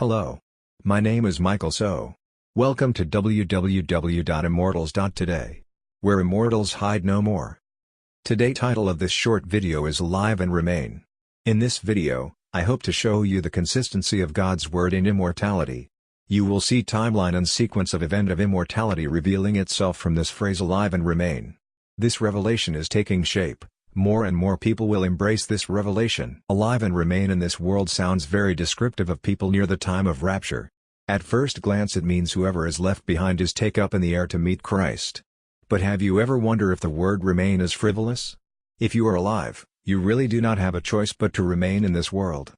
Hello. My name is Michael So. Welcome to www.immortals.today, where immortals hide no more. Today's title of this short video is Alive and Remain. In this video, I hope to show you the consistency of God's word in immortality. You will see timeline and sequence of event of immortality revealing itself from this phrase alive and remain. This revelation is taking shape. More and more people will embrace this revelation. Alive and remain in this world sounds very descriptive of people near the time of rapture. At first glance it means whoever is left behind is taken up in the air to meet Christ. But have you ever wondered if the word remain is frivolous? If you are alive, you really do not have a choice but to remain in this world.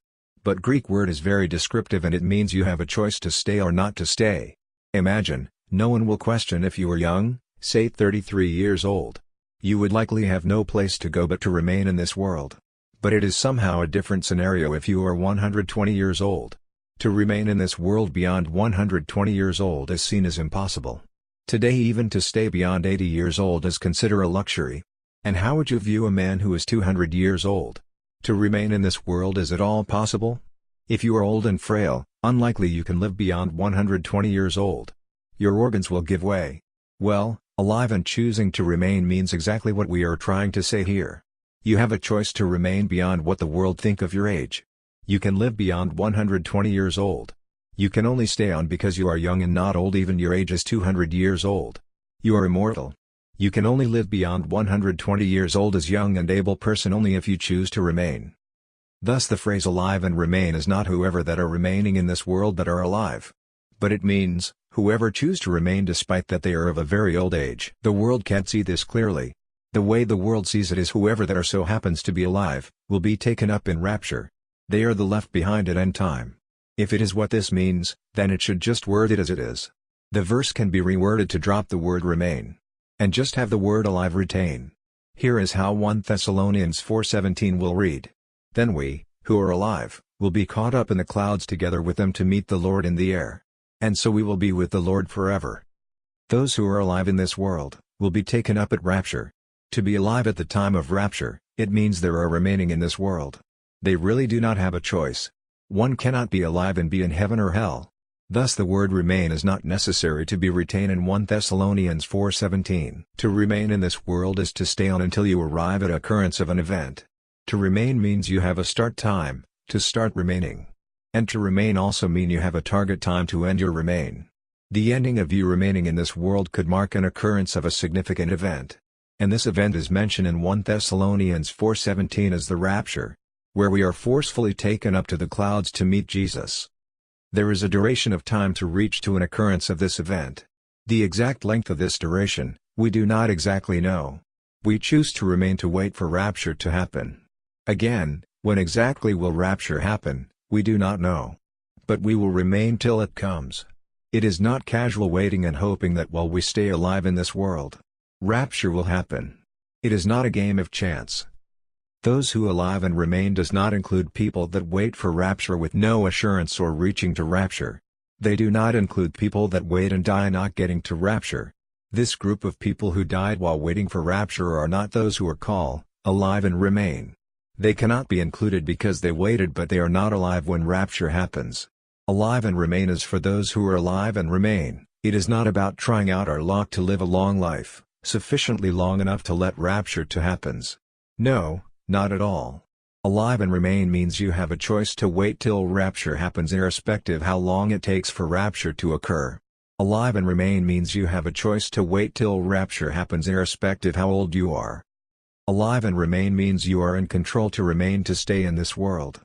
But Greek word is very descriptive and it means you have a choice to stay or not to stay. Imagine, no one will question if you are young, say 33 years old. You would likely have no place to go but to remain in this world. But it is somehow a different scenario if you are 120 years old. To remain in this world beyond 120 years old is seen as impossible. Today even to stay beyond 80 years old is considered a luxury. And how would you view a man who is 200 years old? To remain in this world, is it all possible? If you are old and frail, unlikely you can live beyond 120 years old. Your organs will give way. Well, alive and choosing to remain means exactly what we are trying to say here. You have a choice to remain beyond what the world think of your age. You can live beyond 120 years old. You can only stay on because you are young and not old, even your age is 200 years old. You are immortal. You can only live beyond 120 years old as young and able person only if you choose to remain. Thus the phrase alive and remain is not whoever that are remaining in this world but are alive. But it means, whoever choose to remain despite that they are of a very old age. The world can't see this clearly. The way the world sees it is whoever that are so happens to be alive, will be taken up in rapture. They are the left behind at end time. If it is what this means, then it should just word it as it is. The verse can be reworded to drop the word remain. And just have the word alive retain. Here is how 1 Thessalonians 4:17 will read. Then we, who are alive, will be caught up in the clouds together with them to meet the Lord in the air. And so we will be with the Lord forever. Those who are alive in this world, will be taken up at rapture. To be alive at the time of rapture, it means there are remaining in this world. They really do not have a choice. One cannot be alive and be in heaven or hell. Thus the word remain is not necessary to be retained in 1 Thessalonians 4:17. To remain in this world is to stay on until you arrive at occurrence of an event. To remain means you have a start time, to start remaining. And to remain also mean you have a target time to end your remain. The ending of you remaining in this world could mark an occurrence of a significant event. And this event is mentioned in 1 Thessalonians 4:17 as the rapture, where we are forcefully taken up to the clouds to meet Jesus. There is a duration of time to reach to an occurrence of this event. The exact length of this duration, we do not exactly know. We choose to remain to wait for rapture to happen. Again, when exactly will rapture happen? We do not know. But we will remain till it comes. It is not casual waiting and hoping that while we stay alive in this world, rapture will happen. It is not a game of chance. Those who alive and remain does not include people that wait for rapture with no assurance or reaching to rapture. They do not include people that wait and die not getting to rapture. This group of people who died while waiting for rapture are not those who are called alive and remain. They cannot be included because they waited but they are not alive when rapture happens. Alive and remain is for those who are alive and remain. It is not about trying out our luck to live a long life, sufficiently long enough to let rapture to happens. No, not at all. Alive and remain means you have a choice to wait till rapture happens irrespective how long it takes for rapture to occur. Alive and remain means you have a choice to wait till rapture happens irrespective how old you are. Alive and remain means you are in control to remain to stay in this world.